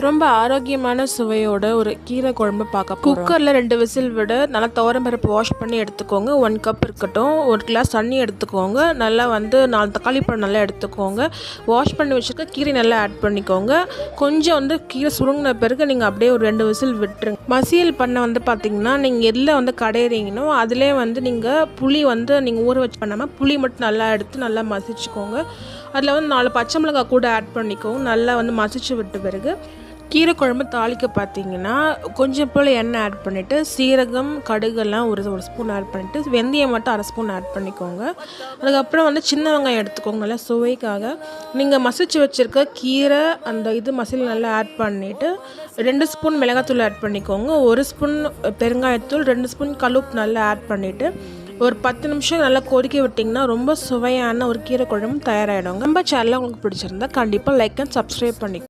ரொம்ப ஆரோக்கியமான சுவையோட ஒரு கீரை குழம்பு பார்க்க போகிறோம். குக்கரில் 2 விசில் விட நல்லா துவரம்பருப்பு வாஷ் பண்ணி எடுத்துக்கோங்க. 1 கப் இருக்கட்டும். 1 கிளாஸ் தண்ணி எடுத்துக்கோங்க. நல்லா 4 தக்காளி பழம் நல்லா எடுத்துக்கோங்க. வாஷ் பண்ணி வச்சுருக்க கீரை நல்லா ஆட் பண்ணிக்கோங்க. கொஞ்சம் கீரை சுருங்கின பிறகு நீங்கள் அப்படியே ஒரு 2 விசில் விட்டுருங்க. மசியல் பண்ண பார்த்திங்கன்னா நீங்கள் எதில் கடையிறீங்கன்னோ அதிலே நீங்கள் புளி நீங்கள் ஊற வச்சு பண்ணாமல் புளி மட்டும் நல்லா எடுத்து நல்லா மசிச்சுக்கோங்க. அதில் 4 பச்சை மிளகாய் கூட ஆட் பண்ணிக்கோங்க. நல்லா மசிச்சு விட்ட பிறகு கீரை குழம்பு தாளிக்க பார்த்தீங்கன்னா கொஞ்சம் போல் எண்ணெய் ஆட் பண்ணிவிட்டு சீரகம் கடுகெல்லாம் ஒரு ஸ்பூன் ஆட் பண்ணிவிட்டு வெந்தயம் மட்டும் 1/2 ஸ்பூன் ஆட் பண்ணிக்கோங்க. அதுக்கப்புறம் சின்ன வெங்காயம் எடுத்துக்கோங்க. நல்லா சுவைக்காக நீங்கள் மசிச்சு வச்சுருக்க கீரை மசாலா நல்லா ஆட் பண்ணிவிட்டு 2 ஸ்பூன் மிளகாத்தூள் ஆட் பண்ணிக்கோங்க. 1 ஸ்பூன் பெருங்காயத்தூள், 2 ஸ்பூன் கல்லுப்பு நல்லா ஆட் பண்ணிவிட்டு ஒரு 10 நிமிஷம் நல்லா கொதிக்க விட்டிங்கன்னா ரொம்ப சுவையான ஒரு கீரை குழம்பு தயாராகிடும். நம்ம சேனலை உங்களுக்கு பிடிச்சிருந்தா கண்டிப்பாக லைக் அண்ட் சப்ஸ்கிரைப் பண்ணிக்கோங்க.